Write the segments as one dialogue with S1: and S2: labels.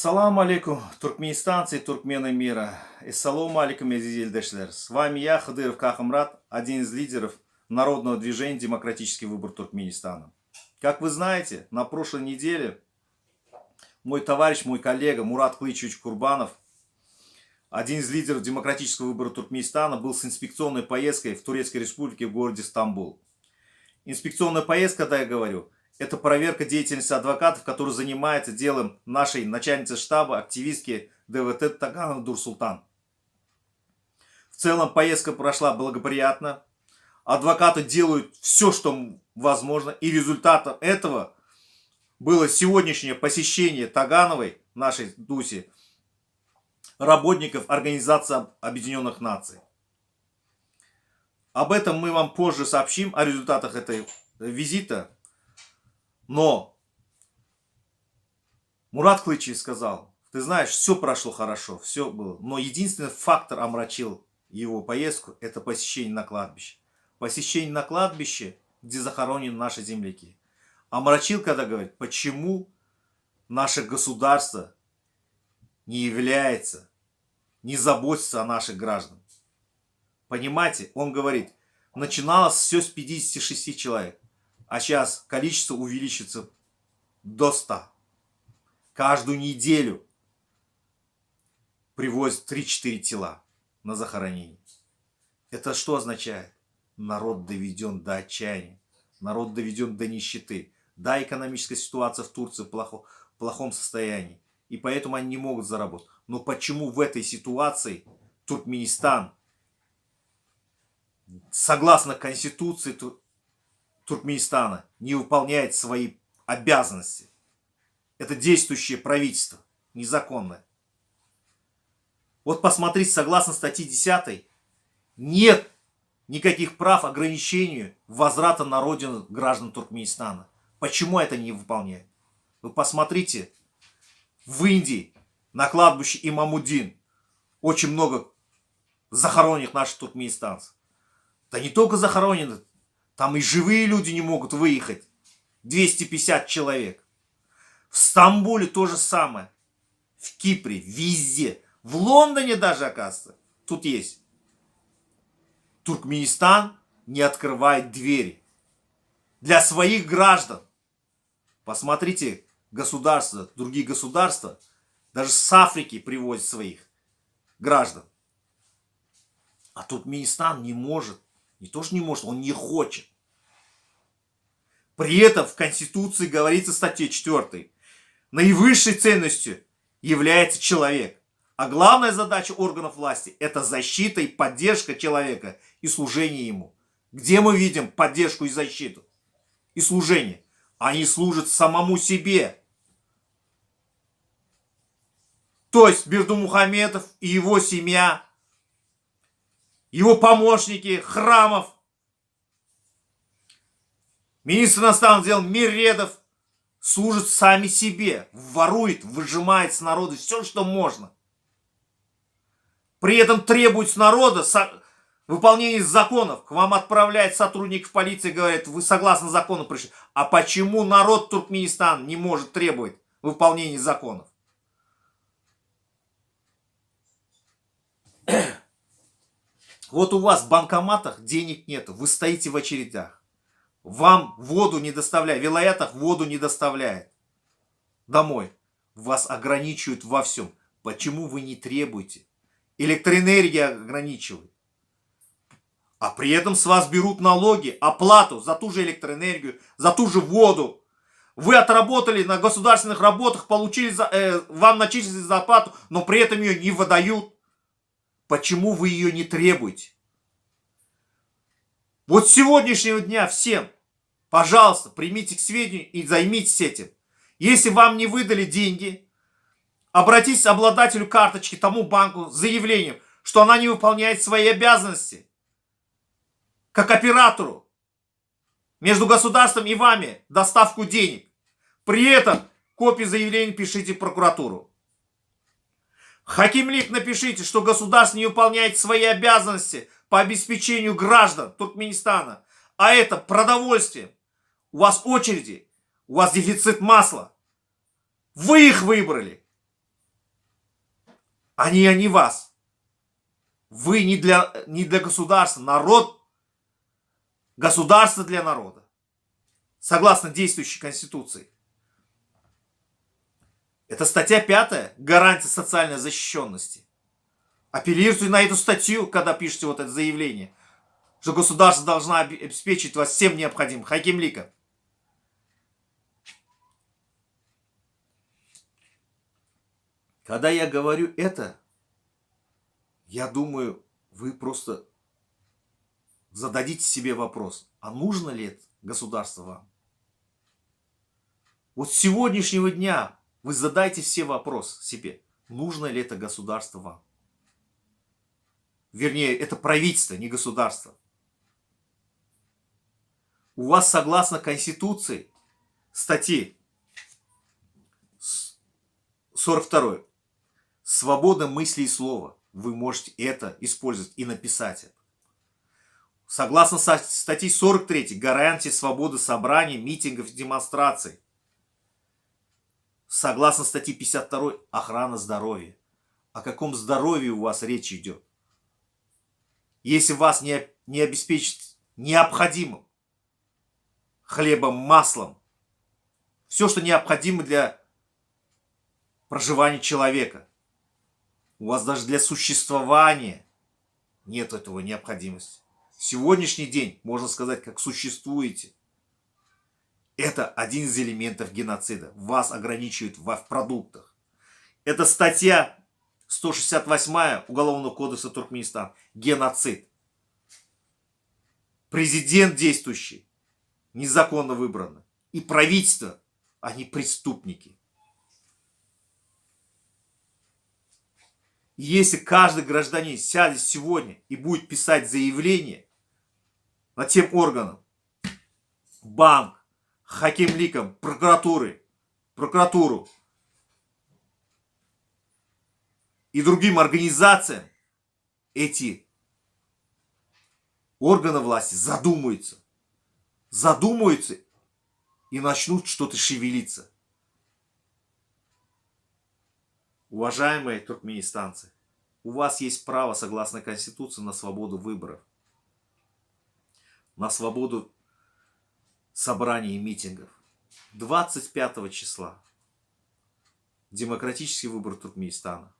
S1: Ассаламу алейкум, туркменистанцы и туркмены мира. Ассаламу алейкум, азизельдешлер. С вами я, Хадыров Кахамрат, один из лидеров народного движения «Демократический выбор Туркменистана». Как вы знаете, на прошлой неделе мой товарищ, мой коллега Мурат Клычевич Курбанов, один из лидеров «Демократического выбора Туркменистана», был с инспекционной поездкой в Турецкой республике в городе Стамбул. Инспекционная поездка, когда я говорю, это проверка деятельности адвокатов, которые занимаются делом нашей начальницы штаба, активистки ДВТ Таганова Дурсултан. В целом поездка прошла благоприятно. Адвокаты делают все, что возможно. И результатом этого было сегодняшнее посещение Тагановой, нашей Дуси, работников Организации Объединенных Наций. Об этом мы вам позже сообщим, о результатах этого визита. Но Мурат Клычевич сказал: ты знаешь, все прошло хорошо, все было. Но единственный фактор омрачил его поездку — это посещение на кладбище. Посещение на кладбище, где захоронены наши земляки. Омрачил, когда говорит, почему наше государство не является, не заботится о наших гражданах. Понимаете, он говорит, начиналось все с 56 человек. А сейчас количество увеличится до 100. Каждую неделю привозят 3-4 тела на захоронение. Это что означает? Народ доведен до отчаяния. Народ доведен до нищеты. Да, экономическая ситуация в Турции в плохом состоянии. И поэтому они не могут заработать. Но почему в этой ситуации Туркменистан, согласно Конституции Туркменистана, не выполняет свои обязанности? Это действующее правительство, незаконное. Вот посмотрите, согласно статье 10, нет никаких прав ограничению возврата на родину граждан Туркменистана. Почему это не выполняет? Вы посмотрите, в Индии на кладбище Имамуддин очень много захороненных наших туркменистанцев. Да не только захороненных, там и живые люди не могут выехать. 250 человек. В Стамбуле то же самое. В Кипре, везде. В Лондоне даже, оказывается. Тут есть. Туркменистан не открывает двери для своих граждан. Посмотрите, государства, другие государства, даже с Африки привозят своих граждан. А Туркменистан не может. Не то, что не может, он не хочет. При этом в Конституции говорится в статье 4. Наивысшей ценностью является человек. А главная задача органов власти — это защита и поддержка человека и служение ему. Где мы видим поддержку и защиту? И служение? Они служат самому себе. То есть Бердымухамедов и его семья, его помощники, Храмов, министр иностранных дел Миредов служат сами себе, ворует, выжимает с народа все, что можно. При этом требует с народа выполнения законов. К вам отправляет сотрудников полиции, говорит, вы согласно закону пришли. А почему народ Туркменистана не может требовать выполнения законов? Вот у вас в банкоматах денег нет, вы стоите в очередях. Вам воду не доставляют, в вилаятах воду не доставляют домой. Вас ограничивают во всем. Почему вы не требуете? Электроэнергия ограничивает. А при этом с вас берут налоги, оплату за ту же электроэнергию, за ту же воду. Вы отработали на государственных работах, получили, вам начислили зарплату, но при этом ее не выдают. Почему вы ее не требуете? Вот с сегодняшнего дня всем, пожалуйста, примите к сведению и займитесь этим. Если вам не выдали деньги, обратитесь к обладателю карточки, тому банку, с заявлением, что она не выполняет свои обязанности, как оператору, между государством и вами, доставку денег. При этом копию заявления пишите в прокуратуру. Хакимлик напишите, что государство не выполняет свои обязанности по обеспечению граждан Туркменистана. А это продовольствие. У вас очереди, у вас дефицит масла. Вы их выбрали. они вас. Вы не для государства, народ, государство для народа. Согласно действующей Конституции. Это статья 5, гарантия социальной защищенности. Апеллируйте на эту статью, когда пишете вот это заявление, что государство должно обеспечить вас всем необходимым. Хаким Ликов. Когда я говорю это, я думаю, вы просто зададите себе вопрос, а нужно ли это государство вам? Вот с сегодняшнего дня вы задайте все вопросы себе, нужно ли это государство вам? Вернее, это правительство, не государство. У вас, согласно Конституции, статьи 42, свобода мысли и слова. Вы можете это использовать и написать это. Согласно статье 43, гарантия свободы собраний, митингов и демонстраций. Согласно статье 52, охрана здоровья. О каком здоровье у вас речь идет? Если вас не обеспечить необходимым хлебом, маслом, все, что необходимо для проживания человека, у вас даже для существования нет этого необходимости. Сегодняшний день, можно сказать, как существуете, это один из элементов геноцида. Вас ограничивают в продуктах. Это статья 168 Уголовного кодекса Туркменистана. Геноцид. Президент действующий незаконно выбрано. И правительство, они преступники. И если каждый гражданин сядет сегодня и будет писать заявление над тем органом, банк, хакимликам, прокуратуру и другим организациям, эти органы власти задумаются и начнут что-то шевелиться. Уважаемые туркменистанцы, у вас есть право, согласно Конституции, на свободу выборов, на свободу собраний и митингов. 25 числа демократический выбор Туркменистана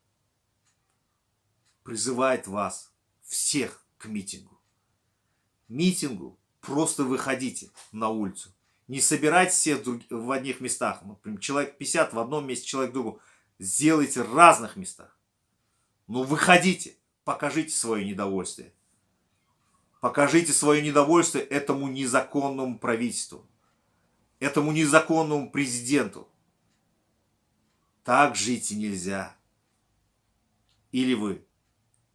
S1: призывает вас всех к митингу. Митингу просто выходите на улицу. Не собирайтесь все в одних местах. Например, человек 50 в одном месте, человек в другом. Сделайте в разных местах. Но выходите, покажите свое недовольствие. Покажите свое недовольствие этому незаконному правительству, этому незаконному президенту. Так жить нельзя. Или вы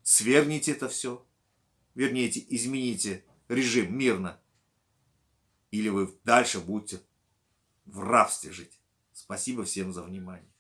S1: свергните это все, вернее, измените режим мирно, или вы дальше будете в рабстве жить. Спасибо всем за внимание.